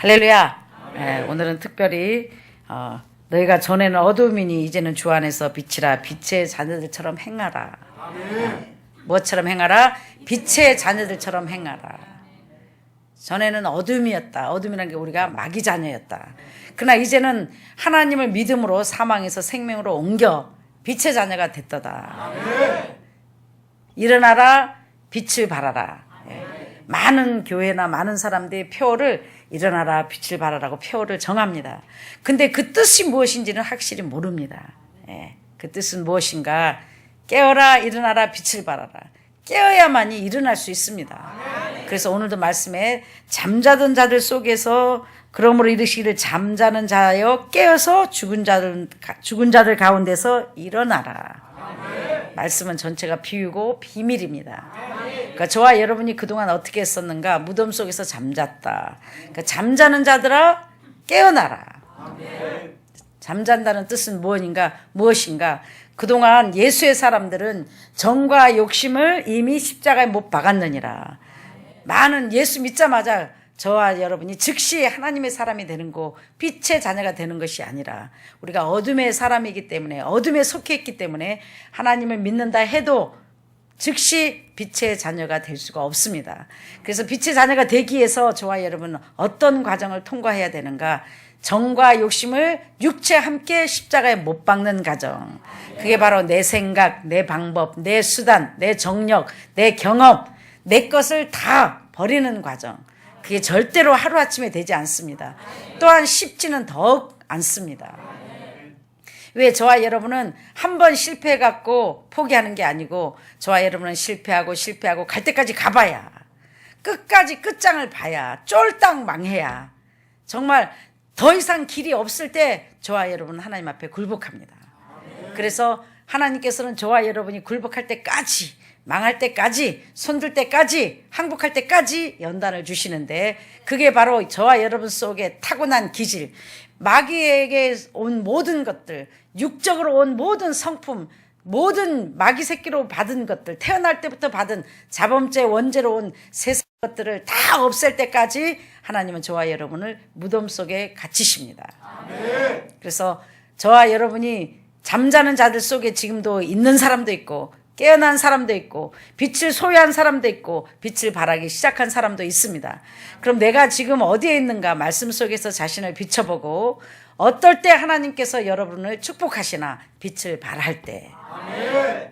할렐루야. 오늘은 특별히 너희가 전에는 어둠이니 이제는 주 안에서 빛이라. 빛의 자녀들처럼 행하라. 무엇처럼 행하라? 빛의 자녀들처럼 행하라. 전에는 어둠이었다. 어둠이라는 게 우리가 마귀 자녀였다. 그러나 이제는 하나님을 믿음으로 사망에서 생명으로 옮겨 빛의 자녀가 됐도다. 일어나라, 빛을 발하라. 많은 교회나 많은 사람들이 표를 일어나라, 빛을 발하라고 표를 정합니다. 근데 그 뜻이 무엇인지는 확실히 모릅니다. 그 뜻은 무엇인가? 깨어라, 일어나라, 빛을 발하라. 깨어야만이 일어날 수 있습니다. 그래서 오늘도 말씀에 잠자던 자들 속에서 그러므로 이르시기를 잠자는 자여 깨어서 죽은 자들 가운데서 일어나라. 말씀은 전체가 비유고 비밀입니다. 그러니까 저와 여러분이 그동안 어떻게 했었는가? 무덤 속에서 잠잤다. 그러니까 잠자는 자들아 깨어나라. 잠잔다는 뜻은 무엇인가? 그동안 예수의 사람들은 정과 욕심을 이미 십자가에 못 박았느니라. 많은 예수 믿자마자 저와 여러분이 즉시 하나님의 사람이 되는 거, 빛의 자녀가 되는 것이 아니라 우리가 어둠의 사람이기 때문에, 어둠에 속해 있기 때문에 하나님을 믿는다 해도 즉시 빛의 자녀가 될 수가 없습니다. 그래서 빛의 자녀가 되기 위해서 저와 여러분은 어떤 과정을 통과해야 되는가? 정과 욕심을 육체 함께 십자가에 못 박는 과정. 그게 바로 내 생각, 내 방법, 내 수단, 내 정력, 내 경험, 내 것을 다 버리는 과정. 그게 절대로 하루아침에 되지 않습니다. 또한 쉽지는 더욱 않습니다. 왜 저와 여러분은 한 번 실패해갖고 포기하는 게 아니고 저와 여러분은 실패하고 갈 때까지 가봐야, 끝까지 끝장을 봐야, 쫄딱 망해야, 정말 더 이상 길이 없을 때 저와 여러분은 하나님 앞에 굴복합니다. 그래서 하나님께서는 저와 여러분이 굴복할 때까지, 망할 때까지, 손들 때까지, 항복할 때까지 연단을 주시는데, 그게 바로 저와 여러분 속에 타고난 기질, 마귀에게 온 모든 것들, 육적으로 온 모든 성품, 모든 마귀 새끼로 받은 것들, 태어날 때부터 받은 자범죄 원죄로 온 세상 것들을 다 없앨 때까지 하나님은 저와 여러분을 무덤 속에 갇히십니다. 그래서 저와 여러분이 잠자는 자들 속에 지금도 있는 사람도 있고, 깨어난 사람도 있고, 빛을 소유한 사람도 있고, 빛을 발하기 시작한 사람도 있습니다. 그럼 내가 지금 어디에 있는가? 말씀 속에서 자신을 비춰보고, 어떨 때 하나님께서 여러분을 축복하시나? 빛을 발할 때.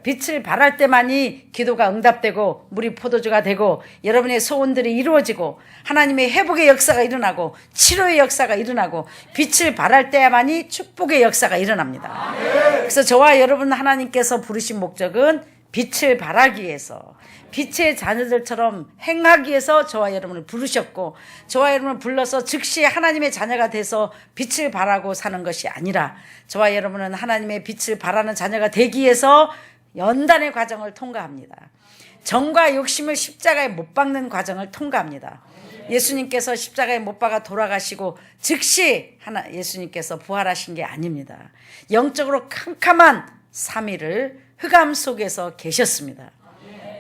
빛을 발할 때만이 기도가 응답되고 물이 포도주가 되고 여러분의 소원들이 이루어지고 하나님의 회복의 역사가 일어나고 치료의 역사가 일어나고 빛을 발할 때만이 축복의 역사가 일어납니다. 그래서 저와 여러분 하나님께서 부르신 목적은 빛을 발하기 위해서, 빛의 자녀들처럼 행하기 위해서 저와 여러분을 부르셨고, 저와 여러분을 불러서 즉시 하나님의 자녀가 돼서 빛을 발하고 사는 것이 아니라 저와 여러분은 하나님의 빛을 발하는 자녀가 되기 위해서 연단의 과정을 통과합니다. 정과 욕심을 십자가에 못 박는 과정을 통과합니다. 예수님께서 십자가에 못 박아 돌아가시고 즉시 예수님께서 부활하신 게 아닙니다. 영적으로 캄캄한 3일을 흑암 속에서 계셨습니다.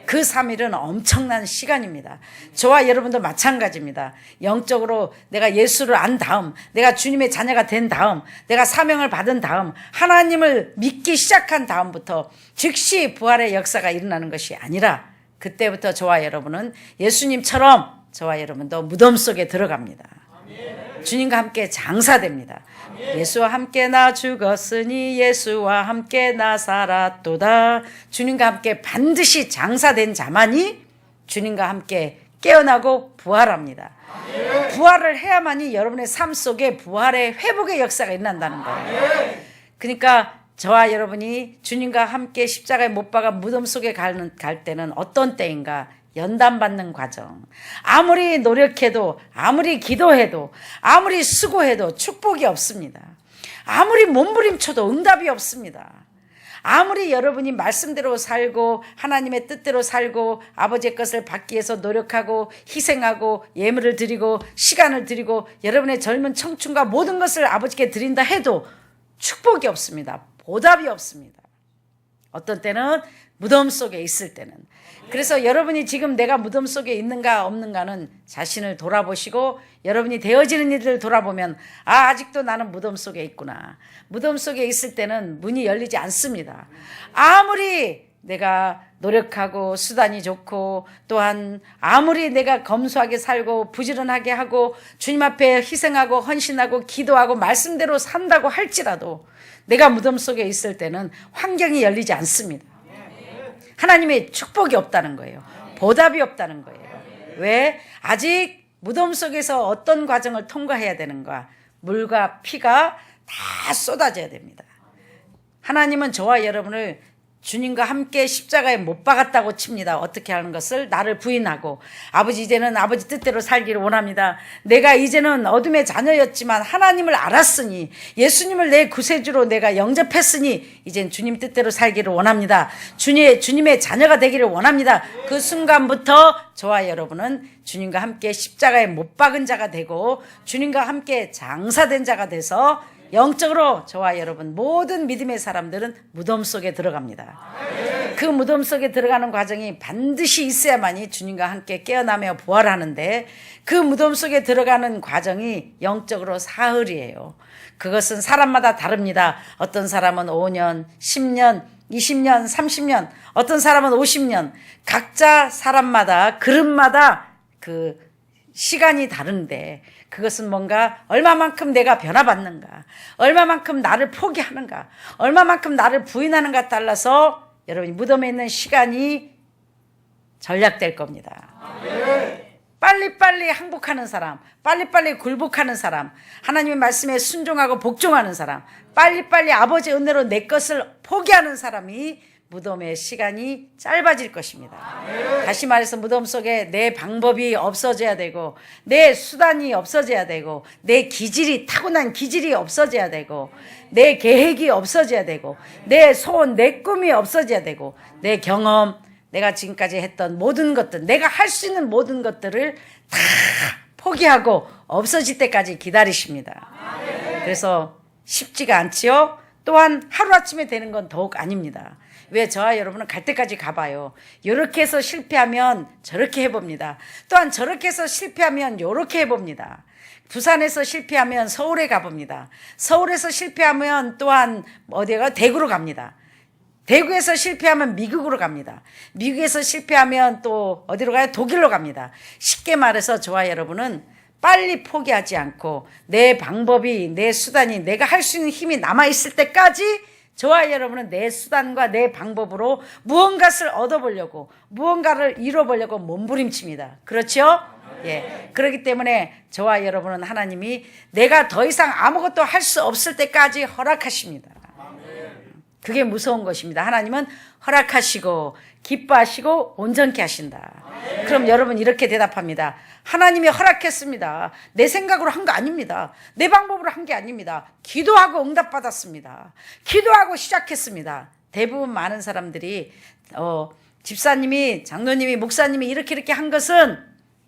그 3일은 엄청난 시간입니다. 저와 여러분도 마찬가지입니다. 영적으로 내가 예수를 안 다음, 내가 주님의 자녀가 된 다음, 내가 사명을 받은 다음, 하나님을 믿기 시작한 다음부터 즉시 부활의 역사가 일어나는 것이 아니라 그때부터 저와 여러분은 예수님처럼 저와 여러분도 무덤 속에 들어갑니다. 주님과 함께 장사됩니다. 예수와 함께 나 죽었으니 예수와 함께 나 살았도다. 주님과 함께 반드시 장사된 자만이 주님과 함께 깨어나고 부활합니다. 부활을 해야만이 여러분의 삶 속에 부활의 회복의 역사가 일어난다는 거예요. 그러니까 저와 여러분이 주님과 함께 십자가에 못 박아 무덤 속에 갈 때는 어떤 때인가? 연단받는 과정. 아무리 노력해도, 아무리 기도해도, 아무리 수고해도 축복이 없습니다. 아무리 몸부림쳐도 응답이 없습니다. 아무리 여러분이 말씀대로 살고 하나님의 뜻대로 살고 아버지의 것을 받기 위해서 노력하고 희생하고 예물을 드리고 시간을 드리고 여러분의 젊은 청춘과 모든 것을 아버지께 드린다 해도 축복이 없습니다. 보답이 없습니다. 어떤 때는 무덤 속에 있을 때는. 그래서 여러분이 지금 내가 무덤 속에 있는가 없는가는 자신을 돌아보시고 여러분이 되어지는 일을 돌아보면 아직도 나는 무덤 속에 있구나. 무덤 속에 있을 때는 문이 열리지 않습니다. 아무리 내가 노력하고 수단이 좋고 또한 아무리 내가 검소하게 살고 부지런하게 하고 주님 앞에 희생하고 헌신하고 기도하고 말씀대로 산다고 할지라도 내가 무덤 속에 있을 때는 환경이 열리지 않습니다. 하나님의 축복이 없다는 거예요. 보답이 없다는 거예요. 왜? 아직 무덤 속에서 어떤 과정을 통과해야 되는가? 물과 피가 다 쏟아져야 됩니다. 하나님은 저와 여러분을 주님과 함께 십자가에 못 박았다고 칩니다. 어떻게 하는 것을? 나를 부인하고 아버지 이제는 아버지 뜻대로 살기를 원합니다. 내가 이제는 어둠의 자녀였지만 하나님을 알았으니 예수님을 내 구세주로 내가 영접했으니 이젠 주님 뜻대로 살기를 원합니다. 주님의 자녀가 되기를 원합니다. 그 순간부터 저와 여러분은 주님과 함께 십자가에 못 박은 자가 되고 주님과 함께 장사된 자가 돼서 영적으로 저와 여러분 모든 믿음의 사람들은 무덤 속에 들어갑니다. 그 무덤 속에 들어가는 과정이 반드시 있어야만이 주님과 함께 깨어나며 부활하는데 그 무덤 속에 들어가는 과정이 영적으로 사흘이에요. 그것은 사람마다 다릅니다. 어떤 사람은 5년, 10년, 20년, 30년, 어떤 사람은 50년. 각자 사람마다 그릇마다 그 시간이 다른데 그것은 뭔가 얼마만큼 내가 변화받는가, 얼마만큼 나를 포기하는가, 얼마만큼 나를 부인하는가 따라서 여러분이 무덤에 있는 시간이 전략될 겁니다. 빨리빨리 항복하는 사람, 빨리빨리 굴복하는 사람, 하나님의 말씀에 순종하고 복종하는 사람, 빨리빨리 아버지 은혜로 내 것을 포기하는 사람이 무덤의 시간이 짧아질 것입니다. 다시 말해서 무덤 속에 내 방법이 없어져야 되고 내 수단이 없어져야 되고 내 기질이 타고난 기질이 없어져야 되고 내 계획이 없어져야 되고 내 소원, 내 꿈이 없어져야 되고 내 경험, 내가 지금까지 했던 모든 것들, 내가 할 수 있는 모든 것들을 다 포기하고 없어질 때까지 기다리십니다. 그래서 쉽지가 않지요. 또한 하루아침에 되는 건 더욱 아닙니다. 왜? 저와 여러분은 갈 때까지 가봐요. 이렇게 해서 실패하면 저렇게 해봅니다. 또한 저렇게 해서 실패하면 이렇게 해봅니다. 부산에서 실패하면 서울에 가봅니다. 서울에서 실패하면 또한 어디가 대구로 갑니다. 대구에서 실패하면 미국으로 갑니다. 미국에서 실패하면 또 어디로 가요? 독일로 갑니다. 쉽게 말해서 저와 여러분은 빨리 포기하지 않고 내 방법이, 내 수단이, 내가 할 수 있는 힘이 남아있을 때까지 저와 여러분은 내 수단과 내 방법으로 무언가를 얻어보려고, 무언가를 이뤄보려고 몸부림칩니다. 그렇죠? 예. 그렇기 때문에 저와 여러분은 하나님이 내가 더 이상 아무것도 할 수 없을 때까지 허락하십니다. 그게 무서운 것입니다. 하나님은 허락하시고 기뻐하시고 온전케 하신다. 그럼 여러분 이렇게 대답합니다. 하나님이 허락했습니다. 내 생각으로 한 거 아닙니다. 내 방법으로 한 게 아닙니다. 기도하고 응답받았습니다. 기도하고 시작했습니다. 대부분 많은 사람들이 집사님이, 장로님이, 목사님이 이렇게 한 것은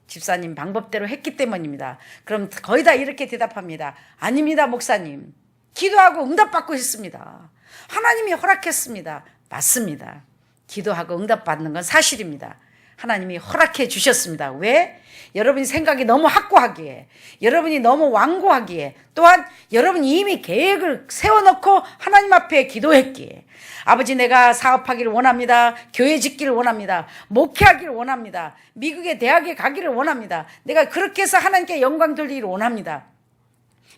집사님 방법대로 했기 때문입니다. 그럼 거의 다 이렇게 대답합니다. 아닙니다, 목사님. 기도하고 응답받고 있습니다. 하나님이 허락했습니다. 맞습니다. 기도하고 응답받는 건 사실입니다. 하나님이 허락해 주셨습니다. 왜? 여러분이 생각이 너무 확고하기에, 여러분이 너무 완고하기에, 또한 여러분이 이미 계획을 세워놓고 하나님 앞에 기도했기에, 아버지 내가 사업하기를 원합니다. 교회 짓기를 원합니다. 목회하기를 원합니다. 미국의 대학에 가기를 원합니다. 내가 그렇게 해서 하나님께 영광 돌리기를 원합니다.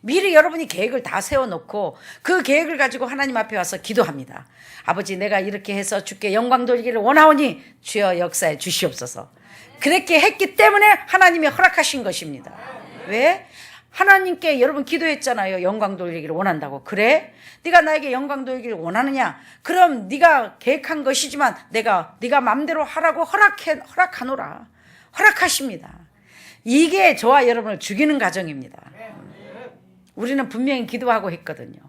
미리 여러분이 계획을 다 세워놓고 그 계획을 가지고 하나님 앞에 와서 기도합니다. 아버지 내가 이렇게 해서 주께 영광 돌리기를 원하오니 주여 역사해 주시옵소서. 그렇게 했기 때문에 하나님이 허락하신 것입니다. 왜? 하나님께 여러분 기도했잖아요. 영광 돌리기를 원한다고. 그래? 네가 나에게 영광 돌리기를 원하느냐? 그럼 네가 계획한 것이지만 네가 마음대로 하라고 허락하노라. 허락하십니다. 이게 저와 여러분을 죽이는 과정입니다. 우리는 분명히 기도하고 했거든요.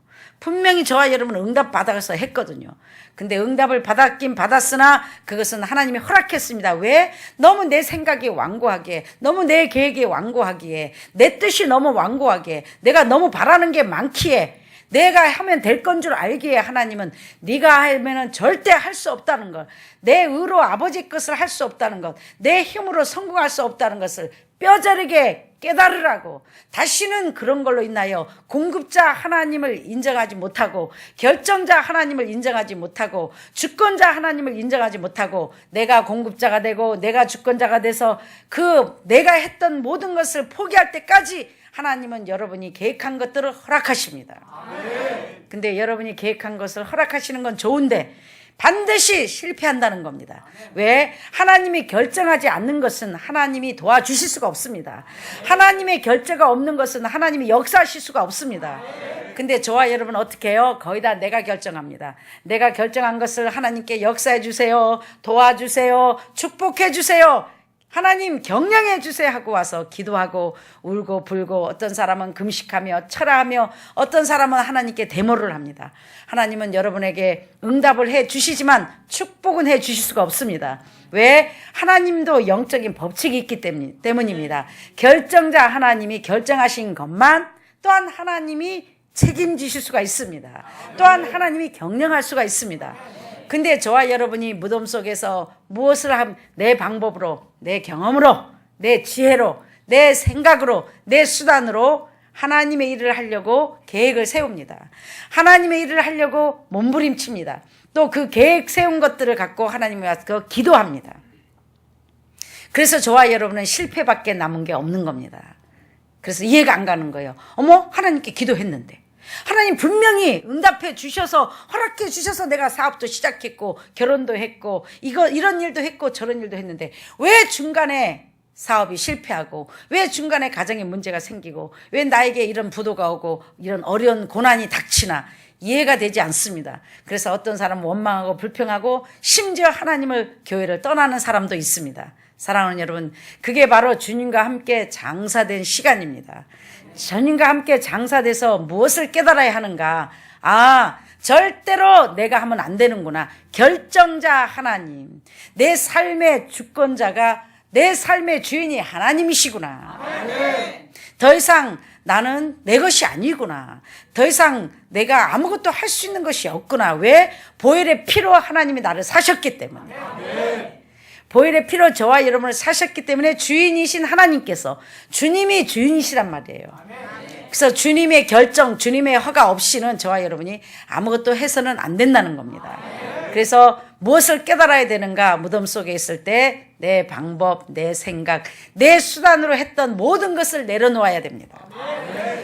분명히 저와 여러분은 응답 받아서 했거든요. 근데 응답을 받았긴 받았으나 그것은 하나님이 허락했습니다. 왜? 너무 내 생각이 완고하기에, 너무 내 계획이 완고하기에, 내 뜻이 너무 완고하기에, 내가 너무 바라는 게 많기에, 내가 하면 될 건 줄 알기에 하나님은 네가 하면은 절대 할 수 없다는 것, 내 의로 아버지 것을 할 수 없다는 것, 내 힘으로 성공할 수 없다는 것을 뼈저리게 깨달으라고. 다시는 그런 걸로 인하여 공급자 하나님을 인정하지 못하고, 결정자 하나님을 인정하지 못하고, 주권자 하나님을 인정하지 못하고, 내가 공급자가 되고 내가 주권자가 돼서 그 내가 했던 모든 것을 포기할 때까지 하나님은 여러분이 계획한 것들을 허락하십니다. 근데 여러분이 계획한 것을 허락하시는 건 좋은데 반드시 실패한다는 겁니다. 왜? 하나님이 결정하지 않는 것은 하나님이 도와주실 수가 없습니다. 하나님의 결정가 없는 것은 하나님이 역사하실 수가 없습니다. 근데 저와 여러분 어떻게 해요? 거의 다 내가 결정합니다. 내가 결정한 것을 하나님께 역사해 주세요, 도와주세요, 축복해 주세요, 하나님 경영해 주세요 하고 와서 기도하고 울고 불고, 어떤 사람은 금식하며 철야하며, 어떤 사람은 하나님께 데모를 합니다. 하나님은 여러분에게 응답을 해 주시지만 축복은 해 주실 수가 없습니다. 왜? 하나님도 영적인 법칙이 있기 때문입니다. 결정자 하나님이 결정하신 것만 또한 하나님이 책임지실 수가 있습니다. 또한 하나님이 경영할 수가 있습니다. 근데 저와 여러분이 무덤 속에서 무엇을 하면 내 방법으로, 내 경험으로, 내 지혜로, 내 생각으로, 내 수단으로 하나님의 일을 하려고 계획을 세웁니다. 하나님의 일을 하려고 몸부림칩니다. 또 그 계획 세운 것들을 갖고 하나님에 와서 기도합니다. 그래서 저와 여러분은 실패밖에 남은 게 없는 겁니다. 그래서 이해가 안 가는 거예요. 어머, 하나님께 기도했는데, 하나님 분명히 응답해 주셔서 허락해 주셔서 내가 사업도 시작했고 결혼도 했고 이런 일도 했고 저런 일도 했는데 왜 중간에 사업이 실패하고, 왜 중간에 가정에 문제가 생기고, 왜 나에게 이런 부도가 오고 이런 어려운 고난이 닥치나 이해가 되지 않습니다. 그래서 어떤 사람은 원망하고 불평하고 심지어 하나님을, 교회를 떠나는 사람도 있습니다. 사랑하는 여러분, 그게 바로 주님과 함께 장사된 시간입니다. 주님과 함께 장사돼서 무엇을 깨달아야 하는가? 아, 절대로 내가 하면 안 되는구나. 결정자 하나님, 내 삶의 주권자가, 내 삶의 주인이 하나님이시구나. 더 이상 나는 내 것이 아니구나. 더 이상 내가 아무것도 할 수 있는 것이 없구나. 왜? 보혈의 피로 하나님이 나를 사셨기 때문에. 보혈의 피로 저와 여러분을 사셨기 때문에 주인이신 하나님께서, 주님이 주인이시란 말이에요. 그래서 주님의 결정, 주님의 허가 없이는 저와 여러분이 아무것도 해서는 안 된다는 겁니다. 그래서 무엇을 깨달아야 되는가? 무덤 속에 있을 때 내 방법, 내 생각, 내 수단으로 했던 모든 것을 내려놓아야 됩니다.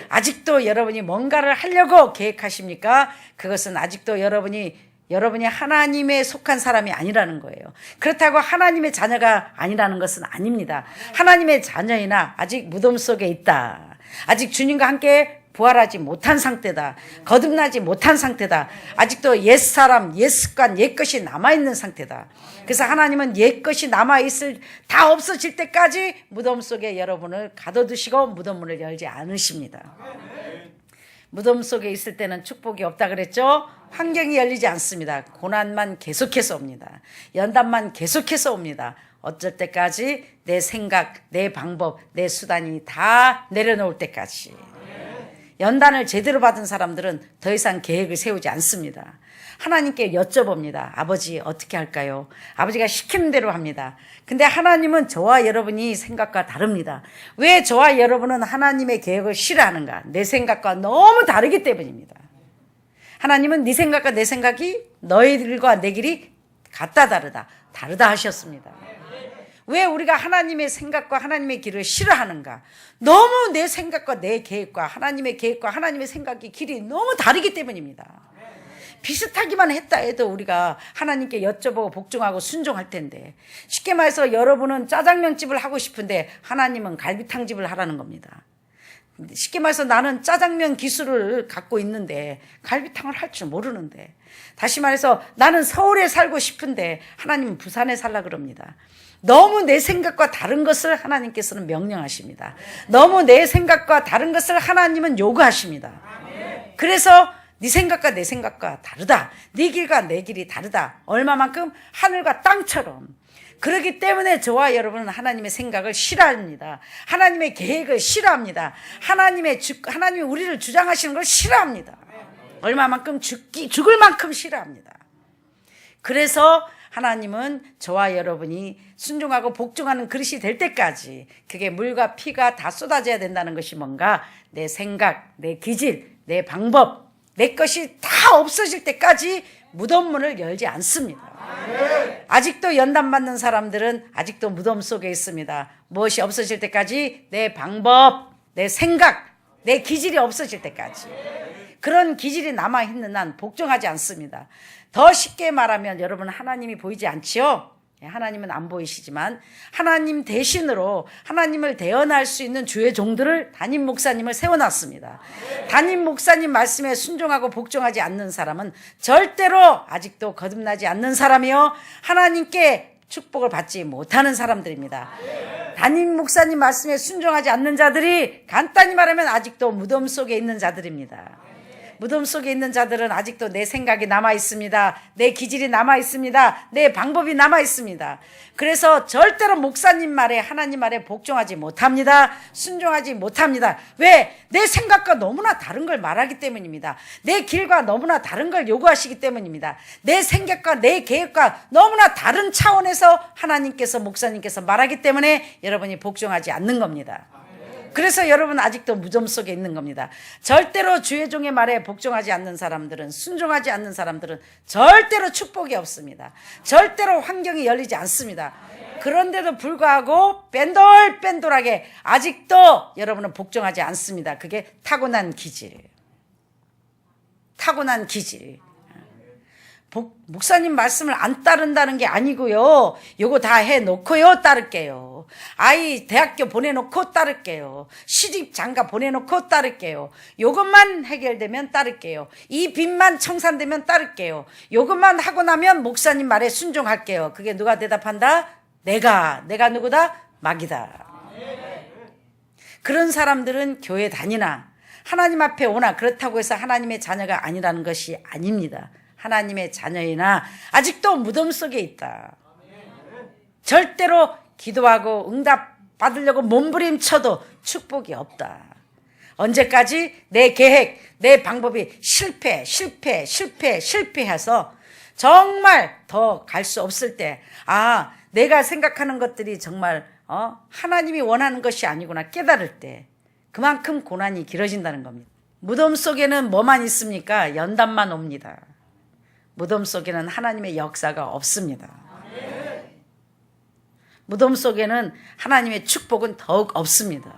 아직도 여러분이 뭔가를 하려고 계획하십니까? 그것은 아직도 여러분이 하나님에 속한 사람이 아니라는 거예요. 그렇다고 하나님의 자녀가 아니라는 것은 아닙니다. 하나님의 자녀이나 아직 무덤 속에 있다. 아직 주님과 함께 부활하지 못한 상태다. 거듭나지 못한 상태다. 아직도 옛사람, 옛습관, 옛것이 남아있는 상태다. 그래서 하나님은 옛것이 남아있을, 다 없어질 때까지 무덤 속에 여러분을 가둬두시고 무덤문을 열지 않으십니다. 무덤 속에 있을 때는 축복이 없다 그랬죠? 환경이 열리지 않습니다. 고난만 계속해서 옵니다. 연단만 계속해서 옵니다. 어쩔 때까지 내 생각, 내 방법, 내 수단이 다 내려놓을 때까지. 연단을 제대로 받은 사람들은 더 이상 계획을 세우지 않습니다. 하나님께 여쭤봅니다. 아버지 어떻게 할까요? 아버지가 시키는 대로 합니다. 근데 하나님은 저와 여러분이 생각과 다릅니다. 왜 저와 여러분은 하나님의 계획을 싫어하는가? 내 생각과 너무 다르기 때문입니다. 하나님은 네 생각과 내 생각이 너희들과 내 길이 같다 다르다 하셨습니다. 왜 우리가 하나님의 생각과 하나님의 길을 싫어하는가? 너무 내 생각과 내 계획과 하나님의 계획과 하나님의 생각이 길이 너무 다르기 때문입니다. 비슷하기만 했다 해도 우리가 하나님께 여쭤보고 복종하고 순종할 텐데, 쉽게 말해서 여러분은 짜장면집을 하고 싶은데 하나님은 갈비탕집을 하라는 겁니다. 쉽게 말해서 나는 짜장면 기술을 갖고 있는데 갈비탕을 할 줄 모르는데, 다시 말해서 나는 서울에 살고 싶은데 하나님은 부산에 살라 그럽니다. 너무 내 생각과 다른 것을 하나님께서는 명령하십니다. 너무 내 생각과 다른 것을 하나님은 요구하십니다. 그래서 네 생각과 내 생각과 다르다. 네 길과 내 길이 다르다. 얼마만큼? 하늘과 땅처럼. 그렇기 때문에 저와 여러분은 하나님의 생각을 싫어합니다. 하나님의 계획을 싫어합니다. 하나님이 우리를 주장하시는 걸 싫어합니다. 얼마만큼 죽을 만큼 싫어합니다. 그래서 하나님은 저와 여러분이 순종하고 복종하는 그릇이 될 때까지 그게 물과 피가 다 쏟아져야 된다는 것이 뭔가 내 생각, 내 기질, 내 방법, 내 것이 다 없어질 때까지 무덤 문을 열지 않습니다. 아직도 연단받는 사람들은 아직도 무덤 속에 있습니다. 무엇이 없어질 때까지? 내 방법, 내 생각, 내 기질이 없어질 때까지. 그런 기질이 남아있는 한 복종하지 않습니다. 더 쉽게 말하면 여러분 하나님이 보이지 않지요? 하나님은 안 보이시지만 하나님 대신으로 하나님을 대언할 수 있는 주의 종들을 담임 목사님을 세워놨습니다. 담임 목사님 말씀에 순종하고 복종하지 않는 사람은 절대로 아직도 거듭나지 않는 사람이요 하나님께 축복을 받지 못하는 사람들입니다. 담임 목사님 말씀에 순종하지 않는 자들이 간단히 말하면 아직도 무덤 속에 있는 자들입니다. 무덤 속에 있는 자들은 아직도 내 생각이 남아 있습니다. 내 기질이 남아 있습니다. 내 방법이 남아 있습니다. 그래서 절대로 목사님 말에 하나님 말에 복종하지 못합니다. 순종하지 못합니다. 왜? 내 생각과 너무나 다른 걸 말하기 때문입니다. 내 길과 너무나 다른 걸 요구하시기 때문입니다. 내 생각과 내 계획과 너무나 다른 차원에서 하나님께서 목사님께서 말하기 때문에 여러분이 복종하지 않는 겁니다. 그래서 여러분 아직도 무덤 속에 있는 겁니다. 절대로 주의 종의 말에 복종하지 않는 사람들은, 순종하지 않는 사람들은 절대로 축복이 없습니다. 절대로 환경이 열리지 않습니다. 그런데도 불구하고 뺀돌뺀돌하게 아직도 여러분은 복종하지 않습니다. 그게 타고난 기질이에요. 타고난 기질. 목사님 말씀을 안 따른다는 게 아니고요. 요거 다 해놓고요 따를게요. 아이 대학교 보내놓고 따를게요. 시집 장가 보내놓고 따를게요. 요것만 해결되면 따를게요. 이 빚만 청산되면 따를게요. 요것만 하고 나면 목사님 말에 순종할게요. 그게 누가 대답한다? 내가 누구다? 마귀다. 그런 사람들은 교회 다니나 하나님 앞에 오나 그렇다고 해서 하나님의 자녀가 아니라는 것이 아닙니다. 하나님의 자녀이나 아직도 무덤 속에 있다. 절대로 기도하고 응답 받으려고 몸부림쳐도 축복이 없다. 언제까지 내 계획, 내 방법이 실패해서 정말 더 갈 수 없을 때, 내가 생각하는 것들이 정말 하나님이 원하는 것이 아니구나 깨달을 때 그만큼 고난이 길어진다는 겁니다. 무덤 속에는 뭐만 있습니까? 연단만 옵니다. 무덤 속에는 하나님의 역사가 없습니다. 무덤 속에는 하나님의 축복은 더욱 없습니다.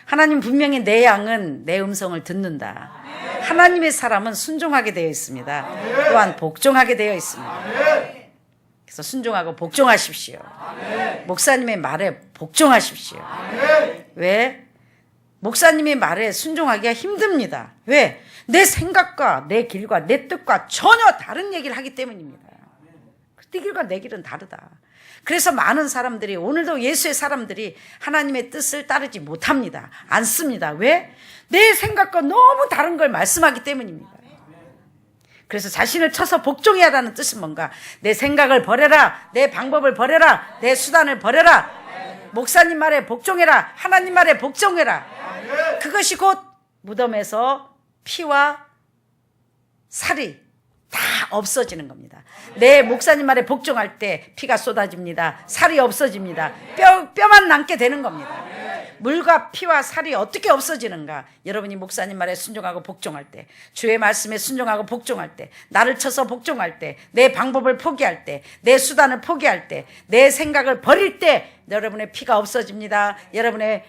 하나님 분명히 내 양은 내 음성을 듣는다. 하나님의 사람은 순종하게 되어 있습니다. 또한 복종하게 되어 있습니다. 그래서 순종하고 복종하십시오. 목사님의 말에 복종하십시오. 왜? 목사님의 말에 순종하기가 힘듭니다. 왜? 내 생각과 내 길과 내 뜻과 전혀 다른 얘기를 하기 때문입니다. 네 길과 내 길은 다르다. 그래서 많은 사람들이 오늘도 예수의 사람들이 하나님의 뜻을 따르지 못합니다. 않습니다. 왜? 내 생각과 너무 다른 걸 말씀하기 때문입니다. 그래서 자신을 쳐서 복종해야 하는 뜻은 뭔가? 내 생각을 버려라. 내 방법을 버려라. 내 수단을 버려라. 목사님 말에 복종해라. 하나님 말에 복종해라. 그것이 곧 무덤에서 피와 살이 다 없어지는 겁니다. 내 목사님 말에 복종할 때 피가 쏟아집니다. 살이 없어집니다. 뼈만 남게 되는 겁니다. 물과 피와 살이 어떻게 없어지는가? 여러분이 목사님 말에 순종하고 복종할 때, 주의 말씀에 순종하고 복종할 때, 나를 쳐서 복종할 때, 내 방법을 포기할 때, 내 수단을 포기할 때, 내 생각을 버릴 때 여러분의 피가 없어집니다. 여러분의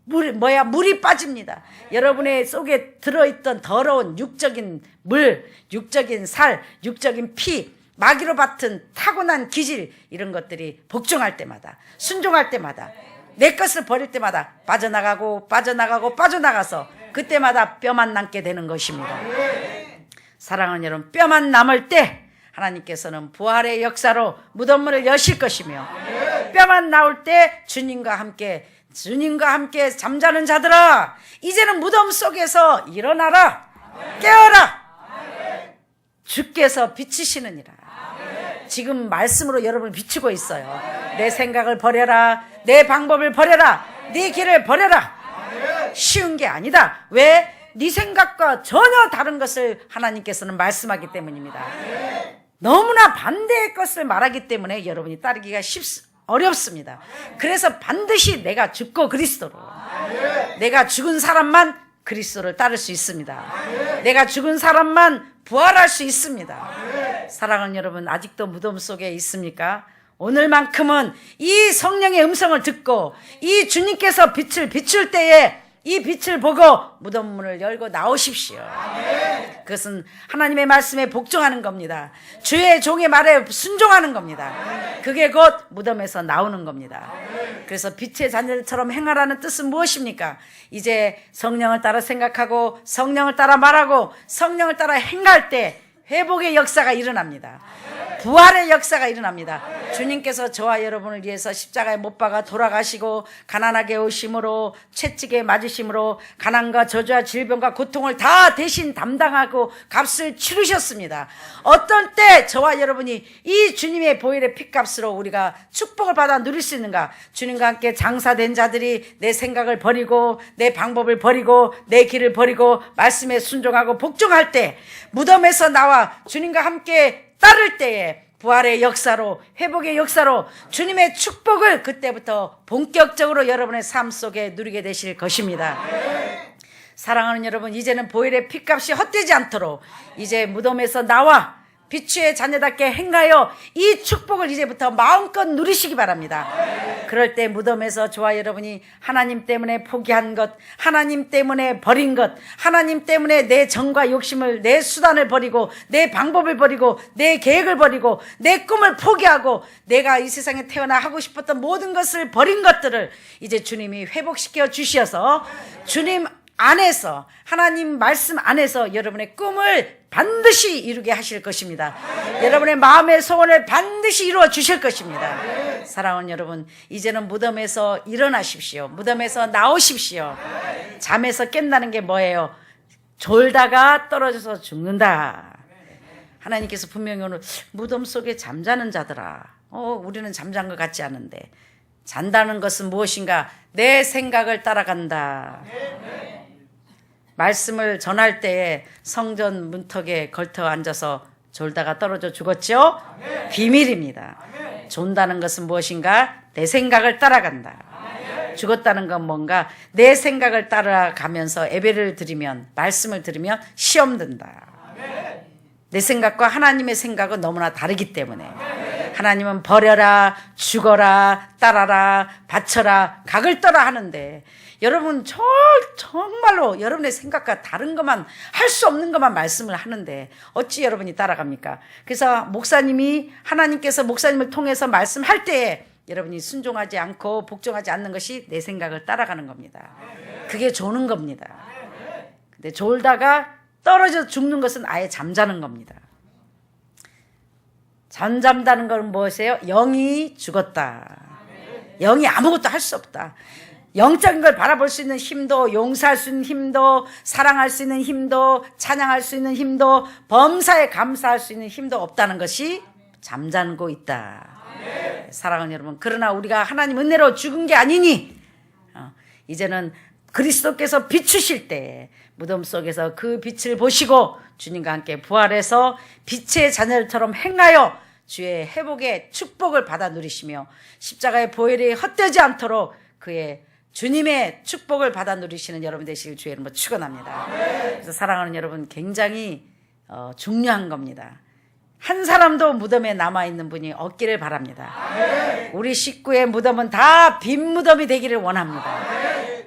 물이 빠집니다. 여러분의 속에 들어있던 더러운 육적인 물, 육적인 살, 육적인 피, 마귀로 맡은 타고난 기질, 이런 것들이 복종할 때마다, 순종할 때마다, 내 것을 버릴 때마다 빠져나가서 그때마다 뼈만 남게 되는 것입니다. 사랑하는 여러분, 뼈만 남을 때 하나님께서는 부활의 역사로 무덤문을 여실 것이며, 뼈만 나올 때 주님과 함께 잠자는 자들아, 이제는 무덤 속에서 일어나라. 깨어라. 주께서 비치시느니라. 지금 말씀으로 여러분을 비추고 있어요. 내 생각을 버려라. 내 방법을 버려라. 네 길을 버려라. 쉬운 게 아니다. 왜? 네 생각과 전혀 다른 것을 하나님께서는 말씀하기 때문입니다. 너무나 반대의 것을 말하기 때문에 여러분이 따르기가 어렵습니다. 그래서 반드시 내가 죽고 그리스도로, 내가 죽은 사람만 그리스도를 따를 수 있습니다. 내가 죽은 사람만 부활할 수 있습니다. 사랑하는 여러분, 아직도 무덤 속에 있습니까? 오늘만큼은 이 성령의 음성을 듣고 이 주님께서 빛을 비출 때에 이 빛을 보고 무덤 문을 열고 나오십시오. 그것은 하나님의 말씀에 복종하는 겁니다. 주의 종의 말에 순종하는 겁니다. 그게 곧 무덤에서 나오는 겁니다. 그래서 빛의 자녀들처럼 행하라는 뜻은 무엇입니까? 이제 성령을 따라 생각하고 성령을 따라 말하고 성령을 따라 행할 때 회복의 역사가 일어납니다. 부활의 역사가 일어납니다. 주님께서 저와 여러분을 위해서 십자가에 못 박아 돌아가시고 가난하게 오심으로 채찍에 맞으심으로 가난과 저주와 질병과 고통을 다 대신 담당하고 값을 치르셨습니다. 어떤 때 저와 여러분이 이 주님의 보혈의 피값으로 우리가 축복을 받아 누릴 수 있는가? 주님과 함께 장사된 자들이 내 생각을 버리고 내 방법을 버리고 내 길을 버리고 말씀에 순종하고 복종할 때 무덤에서 나와 주님과 함께 따를 때에 부활의 역사로 회복의 역사로 주님의 축복을 그때부터 본격적으로 여러분의 삶 속에 누리게 되실 것입니다. 사랑하는 여러분, 이제는 보혈의 피값이 헛되지 않도록 이제 무덤에서 나와 빛의 자녀답게 행하여 이 축복을 이제부터 마음껏 누리시기 바랍니다. 그럴 때 무덤에서 저와 여러분이 하나님 때문에 포기한 것, 하나님 때문에 버린 것, 하나님 때문에 내 정과 욕심을, 내 수단을 버리고 내 방법을 버리고 내 계획을 버리고 내 꿈을 포기하고 내가 이 세상에 태어나 하고 싶었던 모든 것을 버린 것들을 이제 주님이 회복시켜 주셔서 주님 안에서, 하나님 말씀 안에서 여러분의 꿈을 반드시 이루게 하실 것입니다. 여러분의 마음의 소원을 반드시 이루어 주실 것입니다. 사랑하는 여러분, 이제는 무덤에서 일어나십시오. 무덤에서 나오십시오. 잠에서 깬다는 게 뭐예요? 졸다가 떨어져서 죽는다. 하나님께서 분명히 오늘 무덤 속에 잠자는 자들아, 우리는 잠잔 것 같지 않은데, 잔다는 것은 무엇인가? 내 생각을 따라간다. 말씀을 전할 때에 성전 문턱에 걸터 앉아서 졸다가 떨어져 죽었죠? 비밀입니다. 존다는 것은 무엇인가? 내 생각을 따라간다. 죽었다는 건 뭔가? 내 생각을 따라가면서 예배를 드리면, 말씀을 들으면 시험 든다. 내 생각과 하나님의 생각은 너무나 다르기 때문에 하나님은 버려라, 죽어라, 따라라, 바쳐라, 각을 떠라 하는데 여러분 정말로 여러분의 생각과 다른 것만, 할 수 없는 것만 말씀을 하는데 어찌 여러분이 따라갑니까? 그래서 하나님께서 목사님을 통해서 말씀할 때에 여러분이 순종하지 않고 복종하지 않는 것이 내 생각을 따라가는 겁니다. 그게 조는 겁니다. 근데 졸다가 떨어져 죽는 것은 아예 잠자는 겁니다. 잠잠다는 건 무엇이에요? 영이 죽었다. 영이 아무것도 할 수 없다. 영적인 걸 바라볼 수 있는 힘도, 용서할 수 있는 힘도, 사랑할 수 있는 힘도, 찬양할 수 있는 힘도, 범사에 감사할 수 있는 힘도 없다는 것이 잠자고 있다. 사랑하는 여러분, 그러나 우리가 하나님 은혜로 죽은 게 아니니 이제는 그리스도께서 비추실 때 무덤 속에서 그 빛을 보시고 주님과 함께 부활해서 빛의 자녀들처럼 행하여 주의 회복의 축복을 받아 누리시며 십자가의 보혈이 헛되지 않도록 그의 주님의 축복을 받아 누리시는 여러분 되시길 주의 이름으로 축원합니다. 그래서 사랑하는 여러분, 굉장히 중요한 겁니다. 한 사람도 무덤에 남아있는 분이 없기를 바랍니다. 우리 식구의 무덤은 다 빈 무덤이 되기를 원합니다.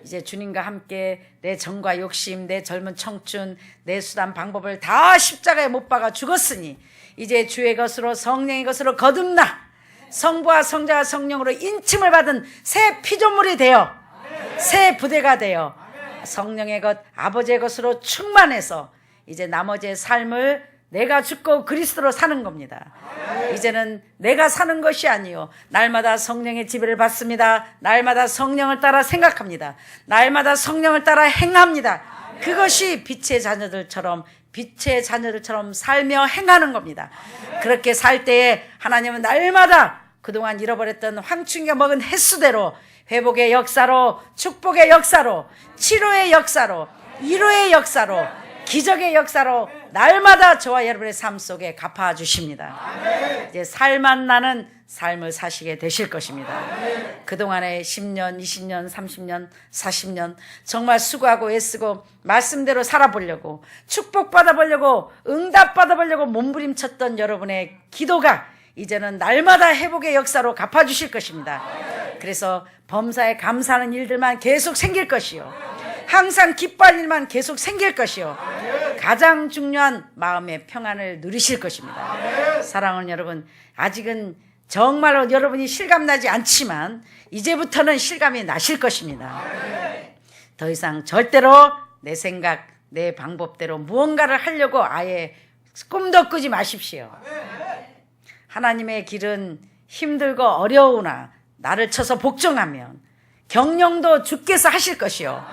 이제 주님과 함께 내 정과 욕심, 내 젊은 청춘, 내 수단 방법을 다 십자가에 못 박아 죽었으니 이제 주의 것으로, 성령의 것으로 거듭나 성부와 성자와 성령으로 인침을 받은 새 피조물이 되어 새 부대가 되어 성령의 것, 아버지의 것으로 충만해서 이제 나머지의 삶을 내가 죽고 그리스도로 사는 겁니다. 이제는 내가 사는 것이 아니요, 날마다 성령의 지배를 받습니다. 날마다 성령을 따라 생각합니다. 날마다 성령을 따라 행합니다. 그것이 빛의 자녀들처럼 살며 행하는 겁니다. 그렇게 살 때에 하나님은 날마다 그동안 잃어버렸던 황충이가 먹은 횟수대로 회복의 역사로, 축복의 역사로, 치료의 역사로 위로의 역사로, 기적의 역사로 날마다 저와 여러분의 삶 속에 갚아주십니다. 이제 살만 나는 삶을 사시게 되실 것입니다. 그동안에 10년, 20년, 30년, 40년 정말 수고하고 애쓰고 말씀대로 살아보려고, 축복받아보려고, 응답받아보려고 몸부림쳤던 여러분의 기도가 이제는 날마다 회복의 역사로 갚아주실 것입니다. 그래서 범사에 감사하는 일들만 계속 생길 것이요, 항상 기뻐할 일만 계속 생길 것이요, 가장 중요한 마음의 평안을 누리실 것입니다. 사랑하는 여러분, 아직은 정말로 여러분이 실감나지 않지만 이제부터는 실감이 나실 것입니다. 더 이상 절대로 내 생각, 내 방법대로 무언가를 하려고 아예 꿈도 꾸지 마십시오. 하나님의 길은 힘들고 어려우나 나를 쳐서 복종하면 경영도 주께서 하실 것이요,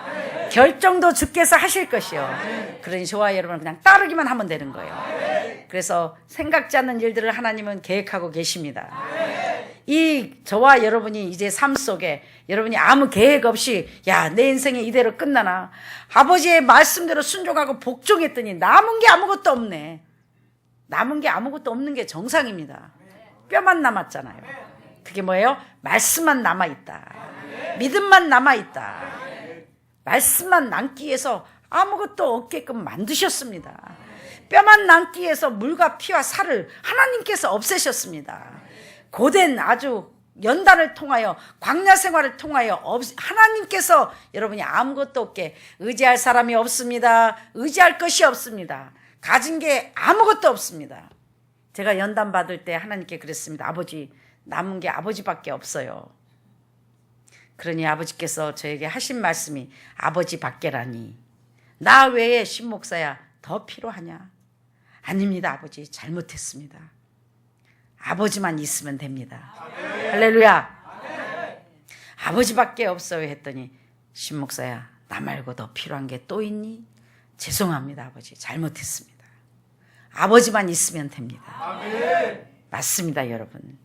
결정도 주께서 하실 것이요. 그러니 저와 여러분은 그냥 따르기만 하면 되는 거예요. 그래서 생각지 않는 일들을 하나님은 계획하고 계십니다. 이 저와 여러분이 이제 삶 속에 여러분이 아무 계획 없이 야, 내 인생이 이대로 끝나나, 아버지의 말씀대로 순종하고 복종했더니 남은 게 아무것도 없네. 남은 게 아무것도 없는 게 정상입니다. 뼈만 남았잖아요. 그게 뭐예요? 말씀만 남아있다. 믿음만 남아있다. 말씀만 남기 위해서 아무것도 없게끔 만드셨습니다. 뼈만 남기 위해서 물과 피와 살을 하나님께서 없애셨습니다. 고된 아주 연단을 통하여, 광야 생활을 통하여 하나님께서 여러분이 아무것도 없게, 의지할 사람이 없습니다. 의지할 것이 없습니다. 가진 게 아무것도 없습니다. 제가 연단 받을 때 하나님께 그랬습니다. 아버지, 남은 게 아버지밖에 없어요. 그러니 아버지께서 저에게 하신 말씀이 아버지 밖에라니, 나 외에 신목사야 더 필요하냐? 아닙니다. 아버지, 잘못했습니다. 아버지만 있으면 됩니다. 할렐루야. 아버지밖에 없어요 했더니, 신목사야 나 말고 더 필요한 게 또 있니? 죄송합니다. 아버지, 잘못했습니다. 아버지만 있으면 됩니다. 맞습니다. 여러분,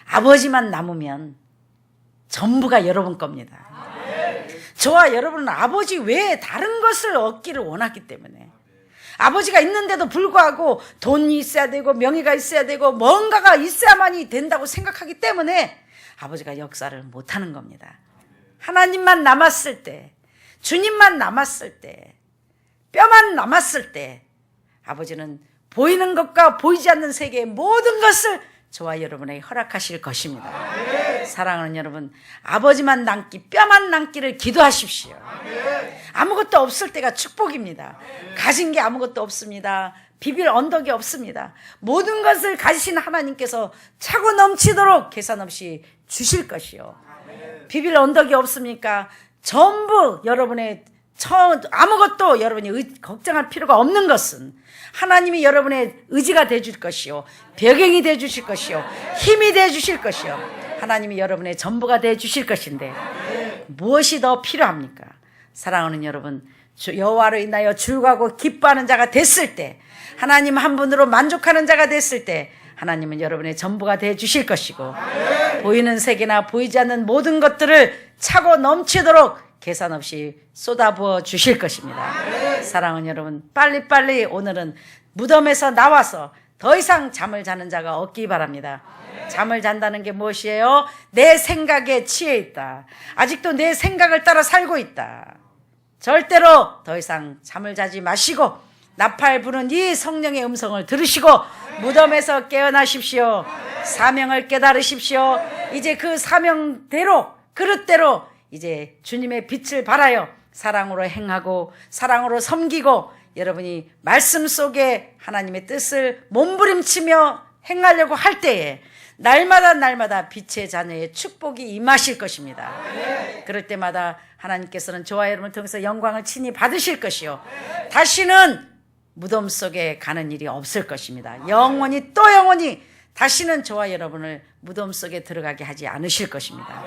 아버지만 남으면 전부가 여러분 겁니다. 저와 여러분은 아버지 외에 다른 것을 얻기를 원하기 때문에, 아버지가 있는데도 불구하고 돈이 있어야 되고 명예가 있어야 되고 뭔가가 있어야만이 된다고 생각하기 때문에 아버지가 역사를 못하는 겁니다. 하나님만 남았을 때, 주님만 남았을 때, 뼈만 남았을 때 아버지는 보이는 것과 보이지 않는 세계의 모든 것을 저와 여러분에게 허락하실 것입니다. 사랑하는 여러분, 아버지만 남기, 뼈만 남기를 기도하십시오. 아무것도 없을 때가 축복입니다. 가진 게 아무것도 없습니다. 비빌 언덕이 없습니다. 모든 것을 가지신 하나님께서 차고 넘치도록 계산 없이 주실 것이요. 비빌 언덕이 없습니까? 전부 여러분의 아무것도 여러분이 걱정할 필요가 없는 것은 하나님이 여러분의 의지가 되어줄 것이요, 벽경이 되어주실 것이요, 힘이 되어주실 것이요, 하나님이 여러분의 전부가 되어주실 것인데 무엇이 더 필요합니까? 사랑하는 여러분, 여호와로 인하여 즐거워하고 기뻐하는 자가 됐을 때, 하나님 한 분으로 만족하는 자가 됐을 때 하나님은 여러분의 전부가 되어주실 것이고, 보이는 세계나 보이지 않는 모든 것들을 차고 넘치도록 계산 없이 쏟아부어 주실 것입니다. 사랑하는 여러분, 빨리빨리 오늘은 무덤에서 나와서 더 이상 잠을 자는 자가 없기 바랍니다. 잠을 잔다는 게 무엇이에요? 내 생각에 취해 있다. 아직도 내 생각을 따라 살고 있다. 절대로 더 이상 잠을 자지 마시고 나팔 부는 이 성령의 음성을 들으시고 무덤에서 깨어나십시오. 사명을 깨달으십시오. 이제 그 사명대로, 그릇대로 이제 주님의 빛을 발하여 사랑으로 행하고 사랑으로 섬기고, 여러분이 말씀 속에 하나님의 뜻을 몸부림치며 행하려고 할 때에 날마다 빛의 자녀의 축복이 임하실 것입니다. 그럴 때마다 하나님께서는 저와 여러분을 통해서 영광을 친히 받으실 것이요, 다시는 무덤 속에 가는 일이 없을 것입니다. 영원히 또 영원히 다시는 저와 여러분을 무덤 속에 들어가게 하지 않으실 것입니다.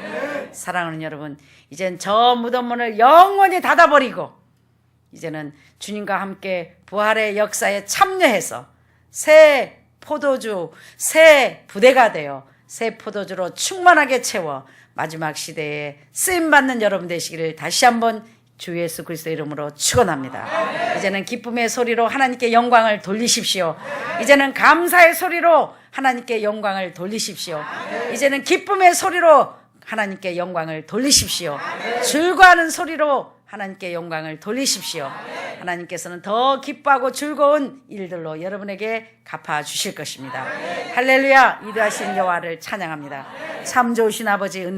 사랑하는 여러분, 이젠 저 무덤문을 영원히 닫아버리고 이제는 주님과 함께 부활의 역사에 참여해서 새 포도주, 새 부대가 되어 새 포도주로 충만하게 채워 마지막 시대에 쓰임받는 여러분 되시기를 다시 한번 주 예수 그리스도의 이름으로 축원합니다. 이제는 기쁨의 소리로 하나님께 영광을 돌리십시오. 이제는 감사의 소리로 하나님께 영광을 돌리십시오. 이제는 기쁨의 소리로 하나님께 영광을 돌리십시오. 즐거워하는 소리로 하나님께 영광을 돌리십시오. 하나님께서는 더 기뻐하고 즐거운 일들로 여러분에게 갚아주실 것입니다. 할렐루야. 위대하신 여호와를 찬양합니다. 참 좋으신 아버지 은혜